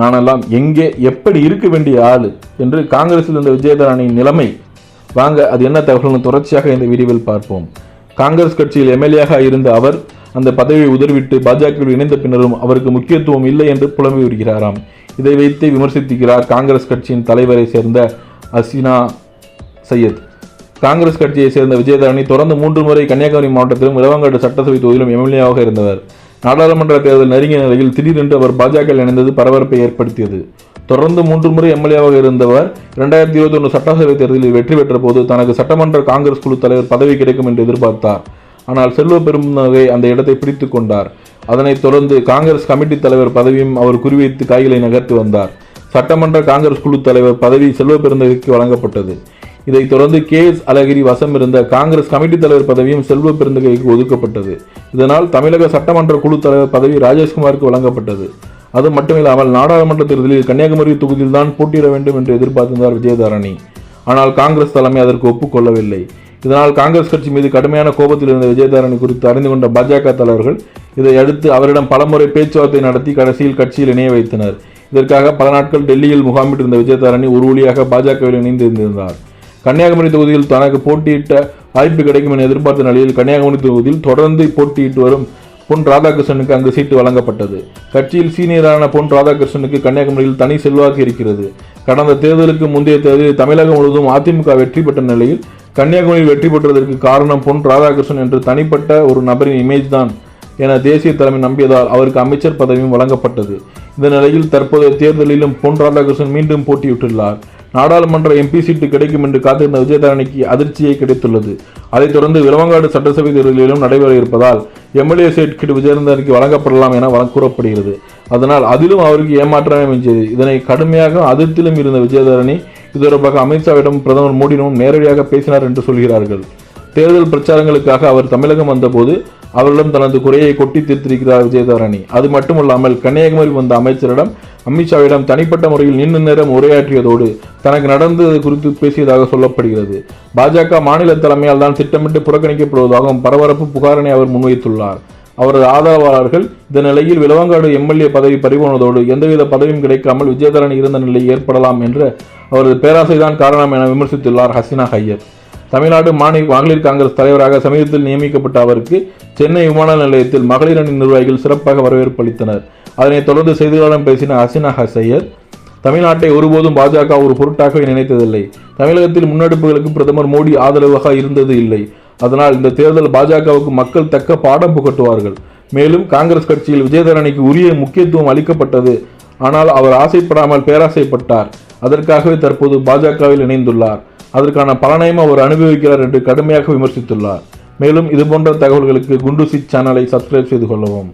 நானெல்லாம் எங்கே எப்படி இருக்க வேண்டிய ஆளு என்று காங்கிரஸில் இருந்த விஜயதாரணியின் நிலைமை. வாங்க அது என்ன தகவல்னு தொடர்ச்சியாக இந்த வீடியோவில் பார்ப்போம். காங்கிரஸ் கட்சியில் எம்எல்ஏயாக இருந்த அவர் அந்த பதவியை உதறிவிட்டு பாஜகவில் இணைந்த பின்னரும் அவருக்கு முக்கியத்துவம் இல்லை என்று புலம்பி வருகிறாராம். இதை வைத்து விமர்சித்திருக்கிறார் காங்கிரஸ் கட்சியின் தலைவரை சேர்ந்த ஹசீனா சையத். காங்கிரஸ் கட்சியை சேர்ந்த விஜயதாரணி தொடர்ந்து 3 முறை கன்னியாகுமரி மாவட்டத்திலும் விளவங்காடு சட்டசபை தொகுதியிலும் எம்எல்ஏவாக இருந்தவர். நாடாளுமன்ற தேர்தல் நெருங்கிய நிலையில் திடீரென்று அவர் பாஜகவில் இணைந்தது பரபரப்பை ஏற்படுத்தியது. தொடர்ந்து 3 முறை எம்எல்ஏவாக இருந்தவர் 2021 சட்டசபை தேர்தலில் வெற்றி பெற்ற போது தனக்கு சட்டமன்ற காங்கிரஸ் குழு தலைவர் பதவி கிடைக்கும் என்று எதிர்பார்த்தார். ஆனால் செல்வ பெருந்தகை அந்த இடத்தை பிடித்துக் கொண்டார். அதனைத் தொடர்ந்து காங்கிரஸ் கமிட்டி தலைவர் பதவியும் அவர் குறிவைத்து காய்களை நகர்த்தி வந்தார். சட்டமன்ற காங்கிரஸ் குழு தலைவர் பதவி செல்வ பெருந்தகைக்கு வழங்கப்பட்டது. இதைத் தொடர்ந்து KS அழகிரி வசம் இருந்த காங்கிரஸ் கமிட்டி தலைவர் பதவியும் செல்வ பெருந்தகைக்கு ஒதுக்கப்பட்டது. இதனால் தமிழக சட்டமன்ற குழு தலைவர் பதவி ராஜேஷ்குமாருக்கு வழங்கப்பட்டது. அது மட்டுமில்லாமல் நாடாளுமன்ற தேர்தலில் கன்னியாகுமரி தொகுதியில் தான் போட்டியிட வேண்டும் என்று எதிர்பார்த்திருந்தார் விஜயதாரணி. ஆனால் காங்கிரஸ் தலைமை அதற்கு ஒப்புக்கொள்ளவில்லை. இதனால் காங்கிரஸ் கட்சி மீது கடுமையான கோபத்தில் இருந்த விஜயதாரணி குறித்து அறிந்து கொண்ட பாஜக தலைவர்கள் இதை அடுத்து அவரிடம் பலமுறை பேச்சுவார்த்தை நடத்தி கடைசியில் கட்சியில் இணைய வைத்தனர். இதற்காக பல நாட்கள் டெல்லியில் முகாமிட்டிருந்த விஜயதாரணி ஒரு வழியாக பாஜகவில் இணைந்திருந்தார். கன்னியாகுமரி தொகுதியில் தனக்கு போட்டியிட்ட வாய்ப்பு கிடைக்கும் என எதிர்பார்த்த நிலையில் கன்னியாகுமரி தொகுதியில் தொடர்ந்து போட்டியிட்டு வரும் பொன் ராதாகிருஷ்ணனுக்கு அங்கு சீட்டு வழங்கப்பட்டது. கட்சியில் சீனியரான பொன் ராதாகிருஷ்ணனுக்கு கன்னியாகுமரியில் தனி செல்வாக்கு இருக்கிறது. கடந்த தேர்தலுக்கு முந்தைய தேர்தலில் தமிழகம் முழுவதும் அதிமுக வெற்றி பெற்ற நிலையில் கன்னியாகுமரியில் வெற்றி பெற்றதற்கு காரணம் பொன் ராதாகிருஷ்ணன் என்று தனிப்பட்ட ஒரு நபரின் இமேஜ் தான் என தேசிய தலைமை நம்பியதால் அவருக்கு அமைச்சர் பதவியும் வழங்கப்பட்டது. இந்த நிலையில் தற்போதைய தேர்தலிலும் பொன் ராதாகிருஷ்ணன் மீண்டும் போட்டியிட்டுள்ளார். நாடாளுமன்ற MP சீட்டு கிடைக்கும் என்று காத்திருந்த விஜயதாரணிக்கு அதிர்ச்சியை கிடைத்துள்ளது. அதைத் தொடர்ந்து விளவங்காடு சட்டசபை தேர்தலிலும் நடைபெற இருப்பதால் எம்எல்ஏ சீட் விஜயதாரணிக்கு வழங்கப்படலாம் என கூறப்படுகிறது. அதனால் அதிலும் அவருக்கு ஏமாற்றமே மிஞ்சியது. இதனை கடுமையாக அதிர்ச்சியிலும் இருந்த விஜயதாரணி இது தொடர்பாக அமித்ஷாவிடம் பிரதமர் மோடியிடம் நேரடியாக பேசினார் என்று சொல்கிறார்கள். தேர்தல் பிரச்சாரங்களுக்காக அவர் தமிழகம் வந்தபோது அவரிடம் தனது குறையை கொட்டி தீர்த்திருக்கிறார் விஜயதாரணி. அது மட்டுமல்லாமல் கன்னியாகுமரி வந்த அமைச்சரிடம் அமித்ஷாவிடம் தனிப்பட்ட முறையில் நீண்ட நேரம் உரையாற்றியதோடு தனக்கு நடந்தது குறித்து பேசியதாக சொல்லப்படுகிறது. பாஜக மாநில தலைமையால் தான் திட்டமிட்டு புறக்கணிக்கப்படுவதாகவும் பரபரப்பு புகாரினை அவர் முன்வைத்துள்ளார். அவரது ஆதரவாளர்கள் இந்த நிலையில் விளவங்காடு MLA பதவி பறிபோனதோடு எந்தவித பதவியும் கிடைக்காமல் விஜயதாரணி இருந்த நிலை ஏற்படலாம் என்ற அவரது பேராசைதான் காரணம் என விமர்சித்துள்ளார் ஹசீனா சையத். தமிழ்நாடு மாநில மகளிர் காங்கிரஸ் தலைவராக சமீபத்தில் நியமிக்கப்பட்ட அவருக்கு சென்னை விமான நிலையத்தில் மகளிர் அணி நிர்வாகிகள் சிறப்பாக வரவேற்பு அளித்தனர். அதனைத் தொடர்ந்து செய்தியாளர்களிடம் பேசின ஹசீனா சையத், தமிழ்நாட்டை ஒருபோதும் பாஜக ஒரு பொருட்டாகவே நினைத்ததில்லை. தமிழகத்தில் முன்னெடுப்புகளுக்கு பிரதமர் மோடி ஆதரவாக இருந்தது இல்லை. அதனால் இந்த தேர்தல் பாஜகவுக்கு மக்கள் தக்க பாடம் புகட்டுவார்கள். மேலும் காங்கிரஸ் கட்சியில் விஜயதாரணிக்கு உரிய முக்கியத்துவம் அளிக்கப்பட்டது. ஆனால் அவர் ஆசைப்படாமல் பேராசைப்பட்டார். அதற்காகவே தற்போது பாஜகவில் இணைந்துள்ளார். அதற்கான பலனையும் அவர் அனுபவிக்கிறார் என்று கடுமையாக விமர்சித்துள்ளார். மேலும் இதுபோன்ற தகவல்களுக்கு குண்டு சிட் சேனலை சப்ஸ்கிரைப் செய்து கொள்ளவும்.